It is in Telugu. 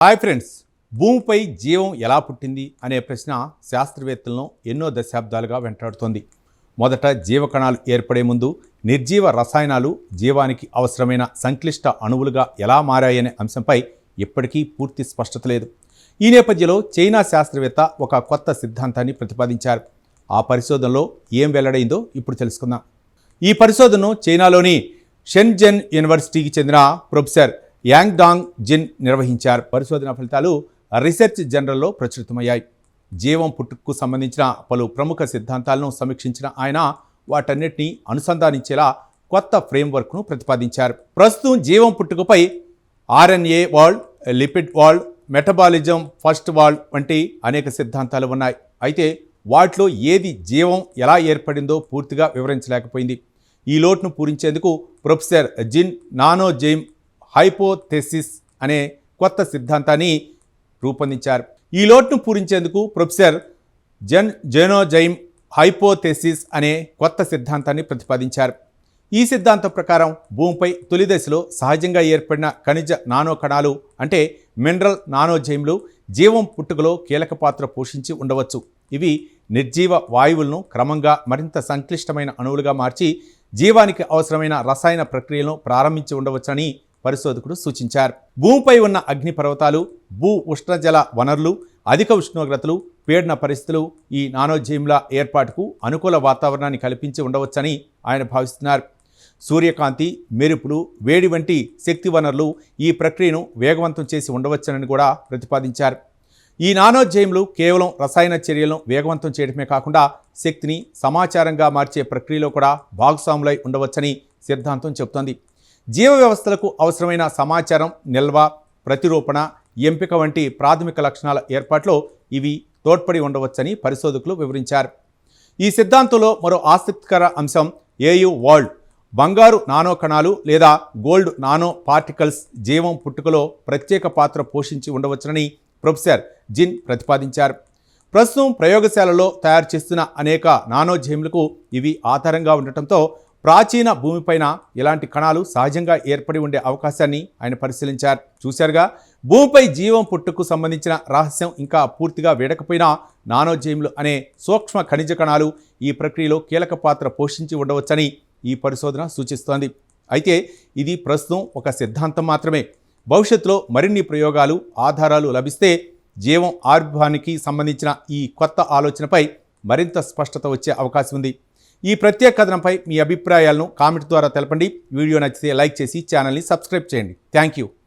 హాయ్ ఫ్రెండ్స్, భూమిపై జీవం ఎలా పుట్టింది అనే ప్రశ్న శాస్త్రవేత్తలను ఎన్నో దశాబ్దాలుగా వెంటాడుతోంది. మొదట జీవకణాలు ఏర్పడే ముందు నిర్జీవ రసాయనాలు జీవానికి అవసరమైన సంక్లిష్ట అణువులుగా ఎలా మారాయనే అంశంపై ఇప్పటికీ పూర్తి స్పష్టత లేదు. ఈ నేపథ్యంలో చైనా శాస్త్రవేత్త ఒక కొత్త సిద్ధాంతాన్ని ప్రతిపాదించారు. ఆ పరిశోధనలో ఏం వెల్లడైందో ఇప్పుడు తెలుసుకుందాం. ఈ పరిశోధనను చైనాలోని షెన్జెన్ యూనివర్సిటీకి చెందిన ప్రొఫెసర్ యాంగ్డాంగ్ జిన్ నిర్వహించారు. పరిశోధన ఫలితాలు రీసెర్చ్ జర్నల్లో ప్రచురితమయ్యాయి. జీవం పుట్టుకు సంబంధించిన పలు ప్రముఖ సిద్ధాంతాలను సమీక్షించిన ఆయన వాటన్నిటినీ అనుసంధానించేలా కొత్త ఫ్రేమ్వర్క్ను ప్రతిపాదించారు. ప్రస్తుతం జీవం పుట్టుకపై RNA world, lipid world, metabolism first world వంటి అనేక సిద్ధాంతాలు ఉన్నాయి. అయితే వాటిలో ఏది జీవం ఎలా ఏర్పడిందో పూర్తిగా వివరించలేకపోయింది. ఈ లోటును పూరించేందుకు ప్రొఫెసర్ జిన్ నానోజైమ్ హైపోథెసిస్ అనే కొత్త సిద్ధాంతాన్ని రూపొందించారు. ఈ లోటును పూరించేందుకు ప్రొఫెసర్ జెనోజైమ్ హైపోథెసిస్ అనే కొత్త సిద్ధాంతాన్ని ప్రతిపాదించారు. ఈ సిద్ధాంతం ప్రకారం భూమిపై తొలి దశలో సహజంగా ఏర్పడిన ఖనిజ నానో కణాలు అంటే మినరల్ నానోజైమ్లు జీవం పుట్టుకలో కీలక పాత్ర పోషించి ఉండవచ్చు. ఇవి నిర్జీవ వాయువులను క్రమంగా మరింత సంక్లిష్టమైన అణువులుగా మార్చి జీవానికి అవసరమైన రసాయన ప్రక్రియలను ప్రారంభించి ఉండవచ్చని పరిశోధకుడు సూచించారు. భూమిపై ఉన్న అగ్నిపర్వతాలు, భూ ఉష్ణజల వనరులు, అధిక ఉష్ణోగ్రతలు, పీడన పరిస్థితులు ఈ నానోజైమ్ల ఏర్పాటుకు అనుకూల వాతావరణాన్ని కల్పించి ఉండవచ్చని ఆయన భావిస్తున్నారు. సూర్యకాంతి, మెరుపులు, వేడి వంటి శక్తి వనరులు ఈ ప్రక్రియను వేగవంతం చేసి ఉండవచ్చని కూడా ప్రతిపాదించారు. ఈ నానోజైమ్లు కేవలం రసాయన చర్యలను వేగవంతం చేయడమే కాకుండా శక్తిని సమాచారంగా మార్చే ప్రక్రియలో కూడా భాగస్వాములై ఉండవచ్చని సిద్ధాంతం చెబుతోంది. జీవ వ్యవస్థలకు అవసరమైన సమాచారం నిల్వ, ప్రతిరూపణ, ఎంపిక వంటి ప్రాథమిక లక్షణాల ఏర్పాట్లో ఇవి తోడ్పడి ఉండవచ్చని పరిశోధకులు వివరించారు. ఈ సిద్ధాంతంలో మరో ఆసక్తికర అంశం ఏయు వరల్డ్, బంగారు నానో కణాలు లేదా గోల్డ్ నానో పార్టికల్స్ జీవం పుట్టుకలో ప్రత్యేక పాత్ర పోషించి ఉండవచ్చునని ప్రొఫెసర్ జిన్ ప్రతిపాదించారు. ప్రస్తుతం ప్రయోగశాలలో తయారు చేస్తున్న అనేక నానోజైమ్లకు ఇవి ఆధారంగా ఉండటంతో ప్రాచీన భూమిపైన ఇలాంటి కణాలు సహజంగా ఏర్పడి ఉండే అవకాశాన్ని ఆయన పరిశీలించారు. చూశారుగా, భూమిపై జీవం పుట్టుకు సంబంధించిన రహస్యం ఇంకా పూర్తిగా వీడకపోయినా నానోజైమ్లు అనే సూక్ష్మ ఖనిజ కణాలు ఈ ప్రక్రియలో కీలక పాత్ర పోషించి ఉండవచ్చని ఈ పరిశోధన సూచిస్తోంది. అయితే ఇది ప్రస్తుతం ఒక సిద్ధాంతం మాత్రమే. భవిష్యత్తులో మరిన్ని ప్రయోగాలు, ఆధారాలు లభిస్తే జీవం ఆవిర్భావానికి సంబంధించిన ఈ కొత్త ఆలోచనపై మరింత స్పష్టత వచ్చే అవకాశం ఉంది. ఈ ప్రత్యేక కథనంపై మీ అభిప్రాయాలను కామెంట్ ద్వారా తెలపండి. వీడియో నచ్చితే లైక్ చేసి ఛానల్ని సబ్స్క్రైబ్ చేయండి. Thank you.